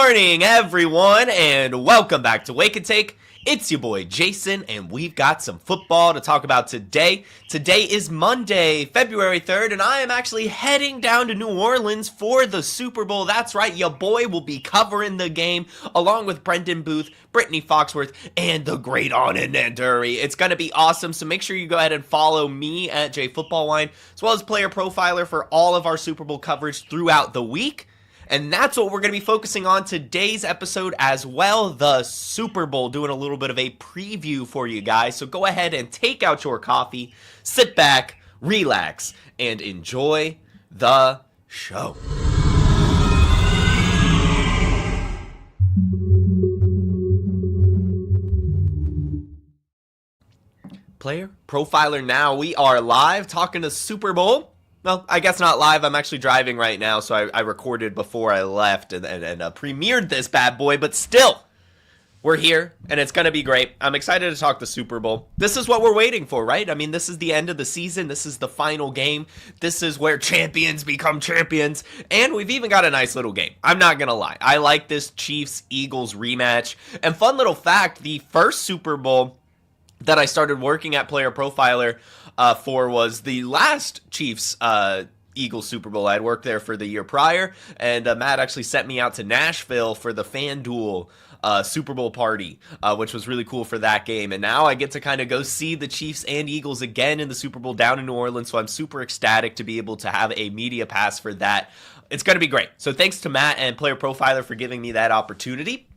morning, everyone, and welcome back to Wake and Take. It's your boy Jason, and we've got some football to talk about today. Today is Monday, February 3rd, and I am actually heading down to New Orleans for the Super Bowl. That's right, your boy will be covering the game along with Brendan Booth, Brittany Foxworth, and the great Anand Nanduri. It's going to be awesome, so make sure you go ahead and follow me at JFootballWine, as well as Player Profiler for all of our Super Bowl coverage throughout the week. And that's what we're going to be focusing on today's episode as well, the Super Bowl, doing a little bit of a preview for you guys. So go ahead and take out your coffee, sit back, relax, and enjoy the show. Player Profiler now. We are live talking to Super Bowl. Well, I guess not live. I'm actually driving right now, so I recorded before I left and premiered this bad boy. But still, we're here, and it's going to be great. I'm excited to talk the Super Bowl. This is what we're waiting for, right? I mean, this is the end of the season. This is the final game. This is where champions become champions. And we've even got a nice little game. I'm not going to lie. I like this Chiefs-Eagles rematch. And fun little fact, the first Super Bowl that I started working at Player Profiler for was the last Chiefs Eagles Super Bowl. I had worked there for the year prior, and Matt actually sent me out to Nashville for the FanDuel Super Bowl party, which was really cool for that game. And now I get to kind of go see the Chiefs and Eagles again in the Super Bowl down in New Orleans, so I'm super ecstatic to be able to have a media pass for that. It's going to be great. So thanks to Matt and Player Profiler for giving me that opportunity.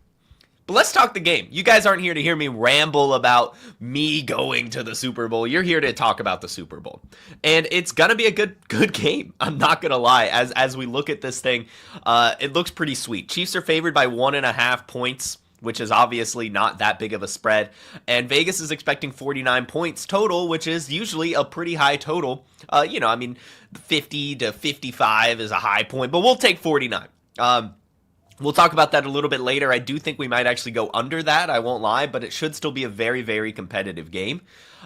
But let's talk the game. You guys aren't here to hear me ramble about me going to the Super Bowl. You're here to talk about the Super Bowl. And it's going to be a good game. I'm not going to lie. As we look at this thing, it looks pretty sweet. Chiefs are favored by 1.5 points, which is obviously not that big of a spread. And Vegas is expecting 49 points total, which is usually a pretty high total. 50 to 55 is a high point, but we'll take 49. We'll talk about that a little bit later. I do think we might actually go under that, I won't lie, but it should still be a very, very competitive game.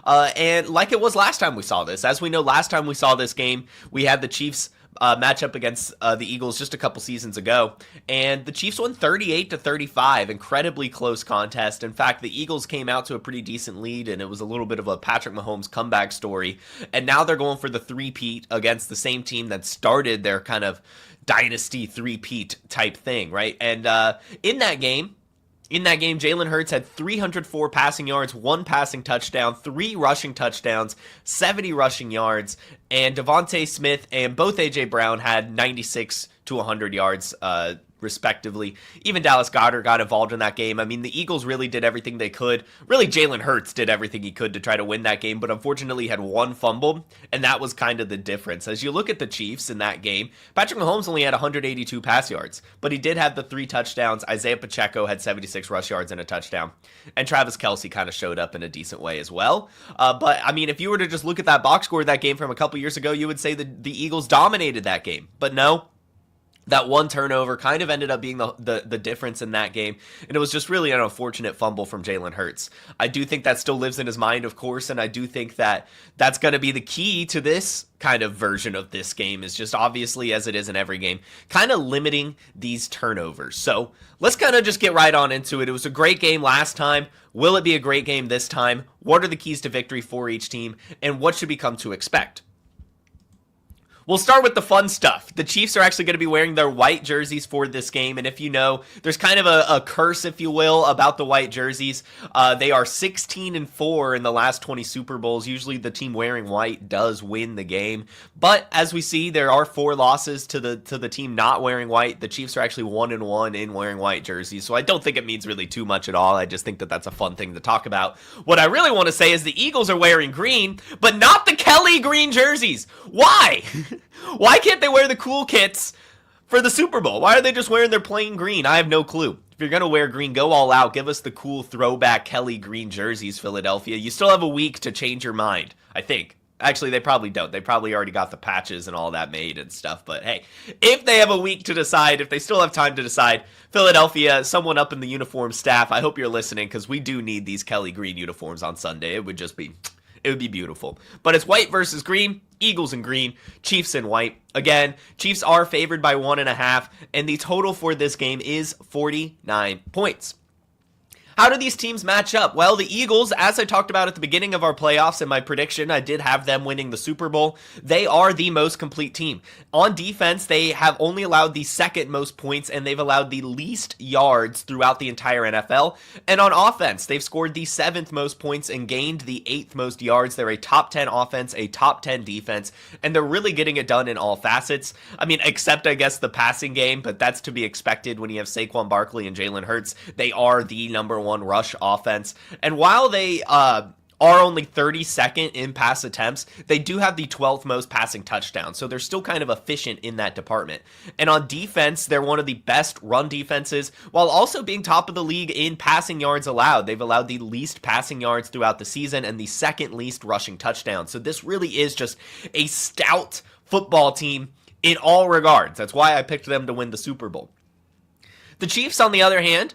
And like it was last time we saw this, as we know, last time we saw this game, we had the Chiefs match up against the Eagles just a couple seasons ago, and the Chiefs won 38-35, incredibly close contest. In fact, the Eagles came out to a pretty decent lead, and it was a little bit of a Patrick Mahomes comeback story, and now they're going for the three-peat against the same team that started their kind of dynasty three-peat type thing, right? And in that game, Jalen Hurts had 304 passing yards, 1 passing touchdown, 3 rushing touchdowns, 70 rushing yards, and Devontae Smith and both A.J. Brown had 96 to 100 yards, respectively. Even Dallas Goedert got involved in that game. I mean, the Eagles really did everything they could. Really, Jalen Hurts did everything he could to try to win that game, but unfortunately had 1 fumble, and that was kind of the difference. As you look at the Chiefs in that game, Patrick Mahomes only had 182 pass yards, but he did have the 3 touchdowns. Isaiah Pacheco had 76 rush yards and a touchdown, and Travis Kelce kind of showed up in a decent way as well. But, I mean, if you were to just look at that box score of that game from a couple years ago, you would say that the Eagles dominated that game, but no. That 1 turnover kind of ended up being the difference in that game, and it was just really an unfortunate fumble from Jalen Hurts. I do think that still lives in his mind, of course, and I do think that that's going to be the key to this kind of version of this game, is just obviously, as it is in every game, kind of limiting these turnovers. So let's kind of just get right on into it. It was a great game last time. Will it be a great game this time? What are the keys to victory for each team, and what should we come to expect? We'll start with the fun stuff. The Chiefs are actually going to be wearing their white jerseys for this game, and if you know, there's kind of a curse, if you will, about the white jerseys. They are 16-4 in the last 20 Super Bowls. Usually the team wearing white does win the game, but as we see, there are 4 losses to the team not wearing white. The Chiefs are actually 1-1 in wearing white jerseys, so I don't think it means really too much at all. I just think that that's a fun thing to talk about. What I really want to say is the Eagles are wearing green, but not the Kelly green jerseys. Why? Why can't they wear the cool kits for the Super Bowl? Why are they just wearing their plain green? I have no clue. If you're going to wear green, go all out. Give us the cool throwback Kelly green jerseys, Philadelphia. You still have a week to change your mind, I think. Actually, they probably don't. They probably already got the patches and all that made and stuff. But hey, if they have a week to decide, if they still have time to decide, Philadelphia, someone up in the uniform staff, I hope you're listening, because we do need these Kelly green uniforms on Sunday. It would just be It would be beautiful. But it's white versus green, Eagles in green, Chiefs in white. Again, Chiefs are favored by 1.5, and the total for this game is 49 points. How do these teams match up? Well, the Eagles, as I talked about at the beginning of our playoffs and my prediction, I did have them winning the Super Bowl. They are the most complete team. On defense, they have only allowed the second most points, and they've allowed the least yards throughout the entire NFL. And on offense, they've scored the 7th most points and gained the 8th most yards. They're a top 10 offense, a top 10 defense, and they're really getting it done in all facets. I mean, except, I guess, the passing game, but that's to be expected when you have Saquon Barkley and Jalen Hurts. They are the number one rush offense. And while they are only 32nd in pass attempts, they do have the 12th most passing touchdowns. So they're still kind of efficient in that department. And on defense, they're one of the best run defenses, while also being top of the league in passing yards allowed. They've allowed the least passing yards throughout the season and the second least rushing touchdowns. So this really is just a stout football team in all regards. That's why I picked them to win the Super Bowl. The Chiefs, on the other hand,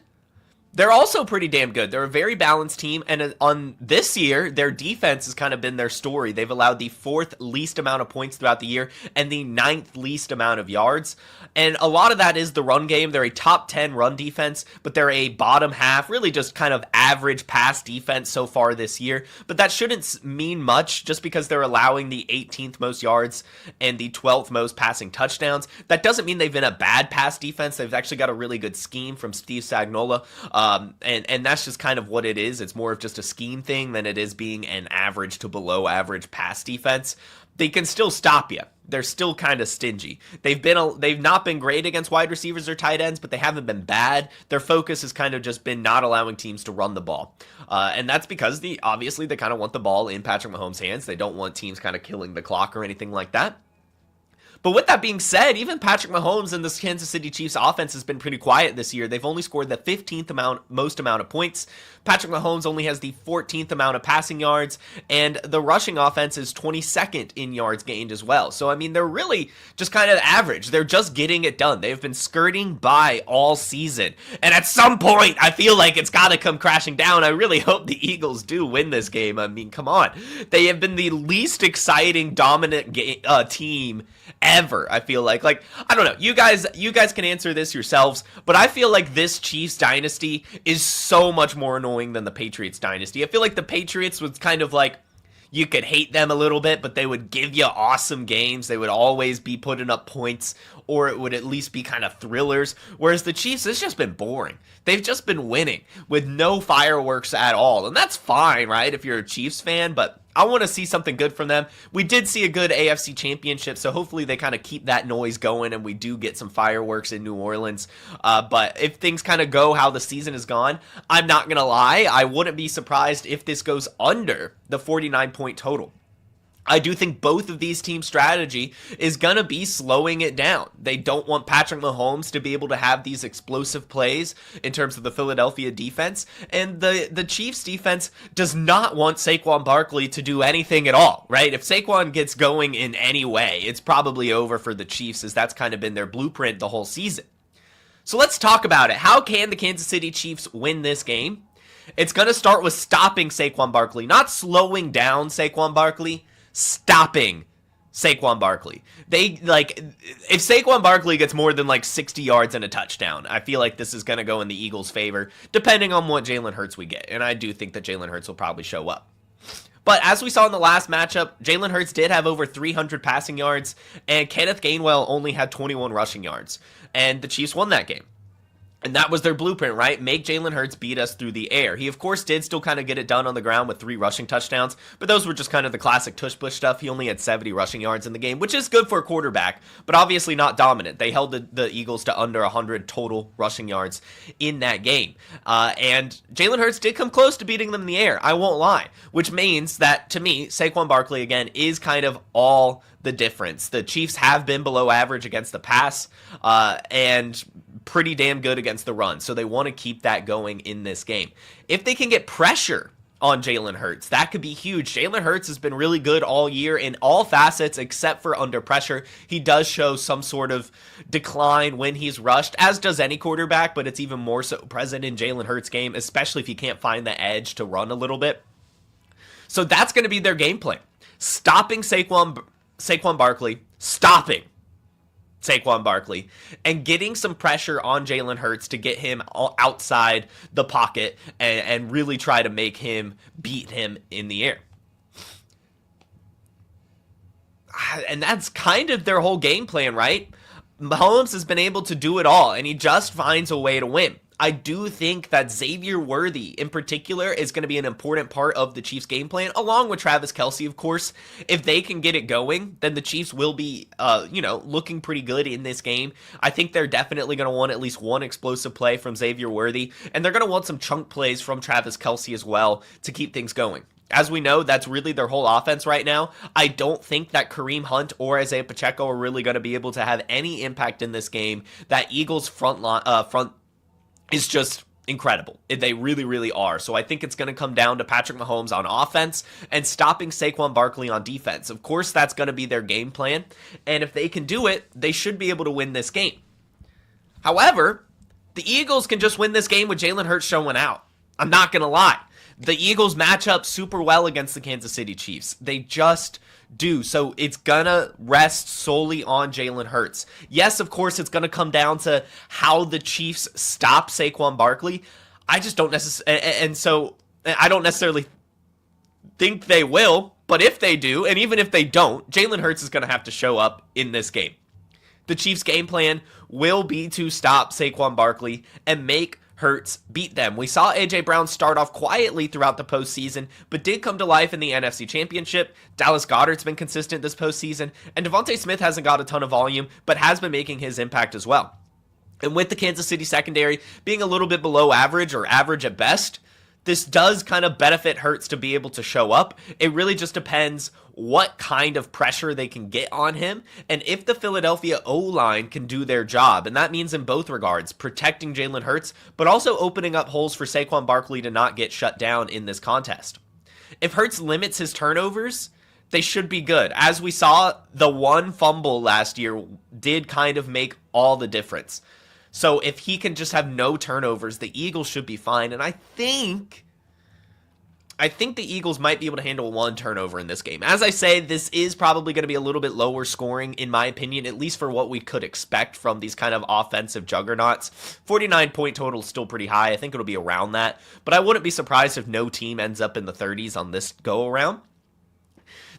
they're also pretty damn good. They're a very balanced team, and on this year, their defense has kind of been their story. They've allowed the 4th least amount of points throughout the year and the 9th least amount of yards, and a lot of that is the run game. They're a top 10 run defense, but they're a bottom half, really just kind of average pass defense so far this year, but that shouldn't mean much just because they're allowing the 18th most yards and the 12th most passing touchdowns. That doesn't mean they've been a bad pass defense. They've actually got a really good scheme from Steve Spagnuolo. And that's just kind of what it is. It's more of just a scheme thing than it is being an average to below average pass defense. They can still stop you. They're still kind of stingy. They've not been great against wide receivers or tight ends, but they haven't been bad. Their focus has kind of just been not allowing teams to run the ball. And that's because obviously they kind of want the ball in Patrick Mahomes' hands. They don't want teams kind of killing the clock or anything like that. But with that being said, even Patrick Mahomes and this Kansas City Chiefs offense has been pretty quiet this year. They've only scored the 15th most amount of points. Patrick Mahomes only has the 14th amount of passing yards, and the rushing offense is 22nd in yards gained as well. So, I mean, they're really just kind of average. They're just getting it done. They've been skirting by all season. And at some point, I feel like it's got to come crashing down. I really hope the Eagles do win this game. I mean, come on. They have been the least exciting, dominant team ever, I feel like. I don't know. You guys can answer this yourselves, but I feel like this Chiefs dynasty is so much more annoying than the Patriots dynasty. I feel like the Patriots was kind of like, you could hate them a little bit, but they would give you awesome games. They would always be putting up points, or it would at least be kind of thrillers. Whereas the Chiefs, it's just been boring. They've just been winning with no fireworks at all. And that's fine, right, if you're a Chiefs fan, but I want to see something good from them. We did see a good AFC championship, so hopefully they kind of keep that noise going and we do get some fireworks in New Orleans. But if things kind of go how the season has gone, I'm not going to lie, I wouldn't be surprised if this goes under the 49-point total. I do think both of these teams' strategy is going to be slowing it down. They don't want Patrick Mahomes to be able to have these explosive plays in terms of the Philadelphia defense. And the Chiefs defense does not want Saquon Barkley to do anything at all, right? If Saquon gets going in any way, it's probably over for the Chiefs, as that's kind of been their blueprint the whole season. So let's talk about it. How can the Kansas City Chiefs win this game? It's going to start with stopping Saquon Barkley, not slowing down Saquon Barkley. Stopping Saquon Barkley. If Saquon Barkley gets more than 60 yards and a touchdown, I feel like this is going to go in the Eagles' favor, depending on what Jalen Hurts we get. And I do think that Jalen Hurts will probably show up. But as we saw in the last matchup, Jalen Hurts did have over 300 passing yards, and Kenneth Gainwell only had 21 rushing yards. And the Chiefs won that game. And that was their blueprint, right? Make Jalen Hurts beat us through the air. He, of course, did still kind of get it done on the ground with 3 rushing touchdowns, but those were just kind of the classic tush-push stuff. He only had 70 rushing yards in the game, which is good for a quarterback, but obviously not dominant. They held the Eagles to under 100 total rushing yards in that game. And Jalen Hurts did come close to beating them in the air, I won't lie, which means that, to me, Saquon Barkley, again, is kind of all the difference. The Chiefs have been below average against the pass, and pretty damn good against the run, so they want to keep that going in this game. If they can get pressure on Jalen Hurts, that could be huge. Jalen Hurts has been really good all year in all facets except for under pressure. He does show some sort of decline when he's rushed, as does any quarterback, but it's even more so present in Jalen Hurts' game, especially if he can't find the edge to run a little bit. So that's going to be their game plan. Stopping Saquon Barkley, and getting some pressure on Jalen Hurts to get him outside the pocket and really try to make him beat him in the air. And that's kind of their whole game plan, right? Mahomes has been able to do it all, and he just finds a way to win. I do think that Xavier Worthy, in particular, is going to be an important part of the Chiefs' game plan, along with Travis Kelce, of course. If they can get it going, then the Chiefs will be, looking pretty good in this game. I think they're definitely going to want at least one explosive play from Xavier Worthy, and they're going to want some chunk plays from Travis Kelce as well to keep things going. As we know, that's really their whole offense right now. I don't think that Kareem Hunt or Isaiah Pacheco are really going to be able to have any impact in this game. That Eagles front is just incredible. They really, really are. So I think it's going to come down to Patrick Mahomes on offense and stopping Saquon Barkley on defense. Of course, that's going to be their game plan. And if they can do it, they should be able to win this game. However, the Eagles can just win this game with Jalen Hurts showing out. I'm not going to lie. The Eagles match up super well against the Kansas City Chiefs. They just do. So it's going to rest solely on Jalen Hurts. Yes, of course, it's going to come down to how the Chiefs stop Saquon Barkley. I just don't necessarily, and so I don't necessarily think they will, but if they do, and even if they don't, Jalen Hurts is going to have to show up in this game. The Chiefs' game plan will be to stop Saquon Barkley and make Hurts beat them. We saw A.J. Brown start off quietly throughout the postseason, but did come to life in the NFC Championship. Dallas Goedert's been consistent this postseason, and Devontae Smith hasn't got a ton of volume, but has been making his impact as well. And with the Kansas City secondary being a little bit below average or average at best, this does kind of benefit Hurts to be able to show up. It really just depends what kind of pressure they can get on him and if the Philadelphia O-line can do their job. And that means in both regards, protecting Jalen Hurts, but also opening up holes for Saquon Barkley to not get shut down in this contest. If Hurts limits his turnovers, they should be good. As we saw, the one fumble last year did kind of make all the difference. So if he can just have no turnovers, the Eagles should be fine. And I think the Eagles might be able to handle one turnover in this game. As I say, this is probably going to be a little bit lower scoring, in my opinion, at least for what we could expect from these kind of offensive juggernauts. 49-point total is still pretty high. I think it'll be around that. But I wouldn't be surprised if no team ends up in the 30s on this go-around.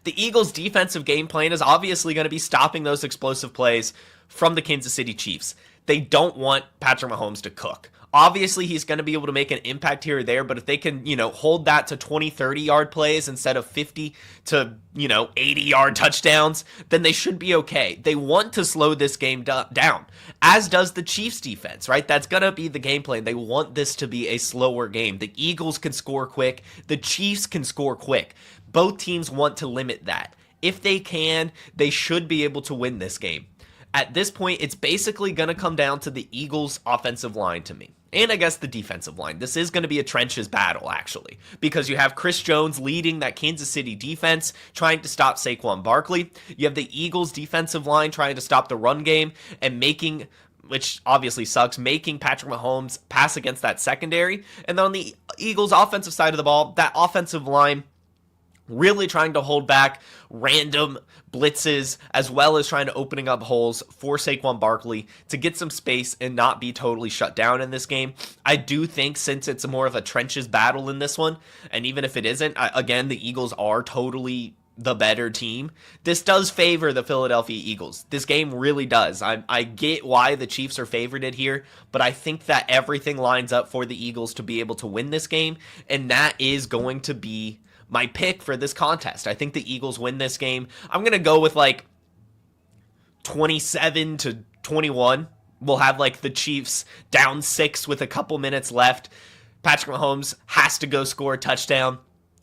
The Eagles' defensive game plan is obviously going to be stopping those explosive plays from the Kansas City Chiefs. They don't want Patrick Mahomes to cook. Obviously, he's going to be able to make an impact here or there, but if they can, hold that to 20, 30-yard plays instead of 50 to, 80-yard touchdowns, then they should be okay. They want to slow this game down, as does the Chiefs defense, right? That's going to be the game plan. They want this to be a slower game. The Eagles can score quick. The Chiefs can score quick. Both teams want to limit that. If they can, they should be able to win this game. At this point, it's basically going to come down to the Eagles' offensive line to me. And I guess the defensive line. This is going to be a trenches battle, actually, because you have Chris Jones leading that Kansas City defense, trying to stop Saquon Barkley. You have the Eagles' defensive line trying to stop the run game and making, which obviously sucks, making Patrick Mahomes pass against that secondary. And then on the Eagles' offensive side of the ball, that offensive line really trying to hold back random blitzes, as well as trying to opening up holes for Saquon Barkley to get some space and not be totally shut down in this game. I do think, since it's more of a trenches battle in this one, and even if it isn't, again, the Eagles are totally the better team. This does favor the Philadelphia Eagles. This game really does. I get why the Chiefs are favorited here, but I think that everything lines up for the Eagles to be able to win this game, and that is going to be my pick for this contest. I think the Eagles win this game. I'm going to go with 27-21. We'll have the Chiefs down 6 with a couple minutes left. Patrick Mahomes has to go score a touchdown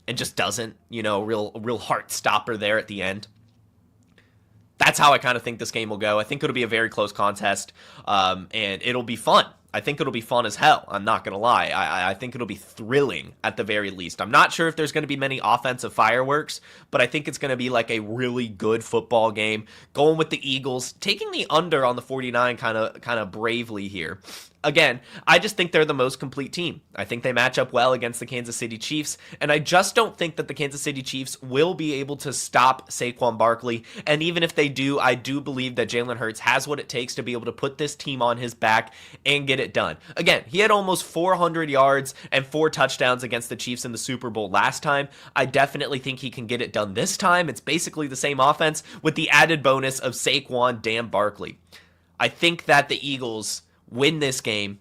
and just doesn't. Real heart stopper there at the end. That's how I kind of think this game will go. I think it'll be a very close contest, and it'll be fun. I think it'll be fun as hell. I'm not going to lie. I think it'll be thrilling at the very least. I'm not sure if there's going to be many offensive fireworks, but I think it's going to be like a really good football game. Going with the Eagles, taking the under on the 49 kind of bravely here. Again, I just think they're the most complete team. I think they match up well against the Kansas City Chiefs, and I just don't think that the Kansas City Chiefs will be able to stop Saquon Barkley. And even if they do, I do believe that Jalen Hurts has what it takes to be able to put this team on his back and get it done. Again, he had almost 400 yards and 4 touchdowns against the Chiefs in the Super Bowl last time. I definitely think he can get it done this time. It's basically the same offense with the added bonus of Saquon damn Barkley. I think that the Eagles win this game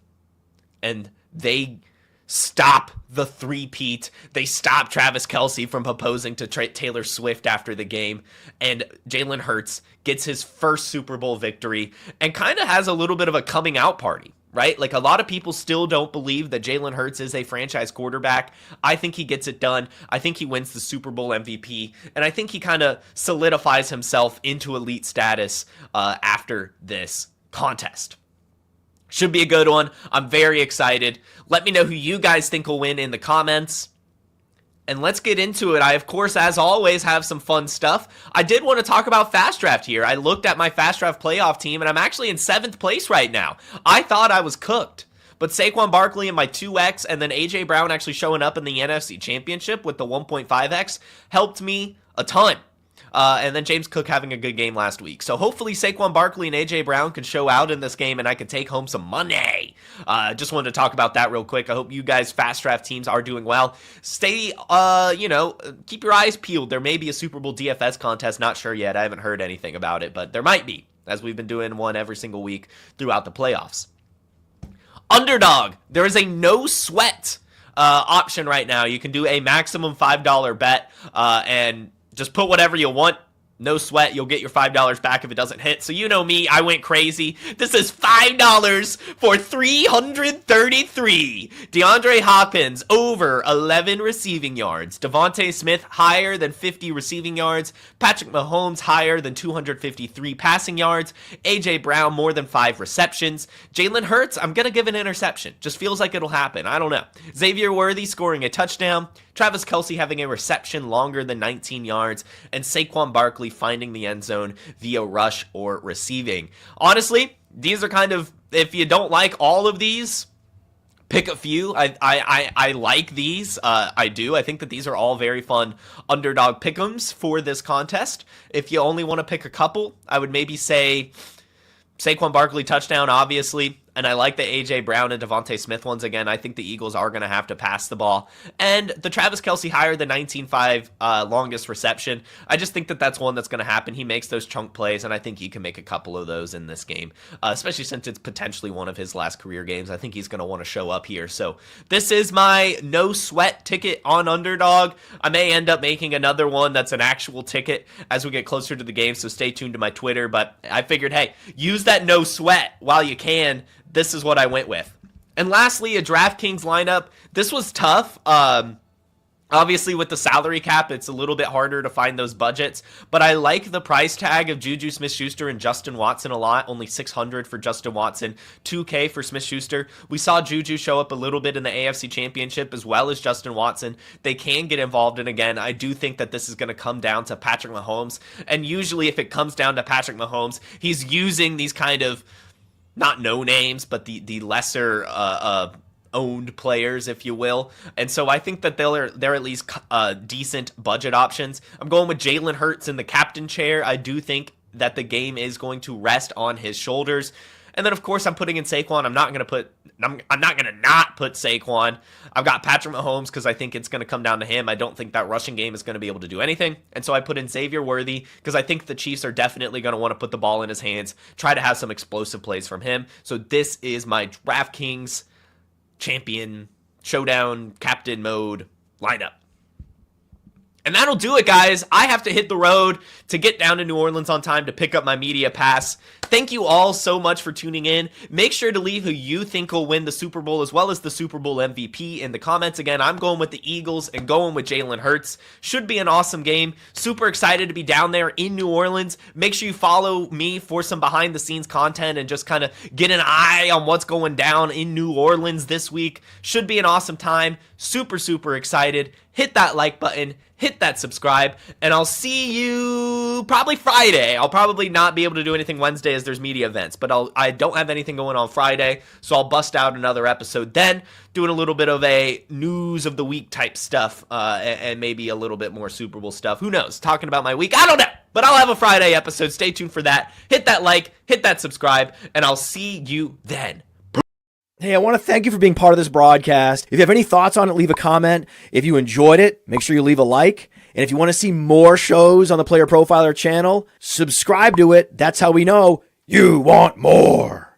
and they stop the three-peat. They stop Travis Kelce from proposing to Taylor Swift after the game, and Jalen Hurts gets his first Super Bowl victory and kind of has a little bit of a coming out party, right? Like, a lot of people still don't believe that Jalen Hurts is a franchise quarterback. I think he gets it done. I think he wins the Super Bowl MVP, and I think he kind of solidifies himself into elite status after this contest. Should be a good one. I'm very excited. Let me know who you guys think will win in the comments. And let's get into it. I, of course, as always, have some fun stuff. I did want to talk about Fast Draft here. I looked at my Fast Draft playoff team, and I'm actually in 7th place right now. I thought I was cooked. But Saquon Barkley and my 2X, and then A.J. Brown actually showing up in the NFC Championship with the 1.5X helped me a ton. And then James Cook having a good game last week. So hopefully Saquon Barkley and A.J. Brown can show out in this game and I can take home some money. Just wanted to talk about that real quick. I hope you guys' Fast Draft teams are doing well. Stay, keep your eyes peeled. There may be a Super Bowl DFS contest. Not sure yet. I haven't heard anything about it, but there might be, as we've been doing one every single week throughout the playoffs. Underdog. There is a no sweat option right now. You can do a maximum $5 bet and just put whatever you want. No sweat. You'll get your $5 back if it doesn't hit. So you know me. I went crazy. This is $5 for 333. DeAndre Hopkins over 11 receiving yards. Devontae Smith higher than 50 receiving yards. Patrick Mahomes higher than 253 passing yards. A.J. Brown more than 5 receptions. Jalen Hurts, I'm going to give an interception. Just feels like it'll happen. I don't know. Xavier Worthy scoring a touchdown. Travis Kelce having a reception longer than 19 yards, and Saquon Barkley finding the end zone via rush or receiving. Honestly, these are kind of, if you don't like all of these, pick a few. I like these. I do. I think that these are all very fun underdog pick'ems for this contest. If you only want to pick a couple, I would maybe say Saquon Barkley touchdown, obviously. And I like the A.J. Brown and Devontae Smith ones. Again, I think the Eagles are going to have to pass the ball. And the Travis Kelce higher than 19.5 longest reception. I just think that that's one that's going to happen. He makes those chunk plays, and I think he can make a couple of those in this game, especially since it's potentially one of his last career games. I think he's going to want to show up here. So this is my no sweat ticket on Underdog. I may end up making another one that's an actual ticket as we get closer to the game, so stay tuned to my Twitter. But I figured, hey, use that no sweat while you can. This is what I went with. And lastly, a DraftKings lineup. This was tough. Obviously, with the salary cap, it's a little bit harder to find those budgets. But I like the price tag of Juju Smith-Schuster and Justin Watson a lot. Only $600 for Justin Watson, $2K for Smith-Schuster. We saw Juju show up a little bit in the AFC Championship as well as Justin Watson. They can get involved. And again, I do think that this is going to come down to Patrick Mahomes. And usually if it comes down to Patrick Mahomes, he's using these kind of not no names, but the lesser owned players, if you will. And so I think that they're at least decent budget options. I'm going with Jalen Hurts in the captain chair. I do think that the game is going to rest on his shoulders. And then, of course, I'm putting in Saquon. I'm not going to not put Saquon. I've got Patrick Mahomes because I think it's going to come down to him. I don't think that rushing game is going to be able to do anything. And so I put in Xavier Worthy because I think the Chiefs are definitely going to want to put the ball in his hands, try to have some explosive plays from him. So this is my DraftKings champion showdown captain mode lineup. And that'll do it, guys. I have to hit the road to get down to New Orleans on time to pick up my media pass. Thank you all so much for tuning in. Make sure to leave who you think will win the Super Bowl as well as the Super Bowl MVP in the comments. Again, I'm going with the Eagles and going with Jalen Hurts. Should be an awesome game. Super excited to be down there in New Orleans. Make sure you follow me for some behind the scenes content and just kind of get an eye on what's going down in New Orleans this week. Should be an awesome time. Super, super excited. Hit that like button. Hit that subscribe, and I'll see you probably Friday. I'll probably not be able to do anything Wednesday as there's media events, but I don't have anything going on Friday, so I'll bust out another episode then, doing a little bit of a news of the week type stuff, and maybe a little bit more Super Bowl stuff. Who knows? Talking about my week, I don't know, but I'll have a Friday episode. Stay tuned for that. Hit that like, hit that subscribe, and I'll see you then. Hey, I want to thank you for being part of this broadcast. If you have any thoughts on it, leave a comment. If you enjoyed it, make sure you leave a like. And if you want to see more shows on the Player Profiler channel, subscribe to it. That's how we know you want more.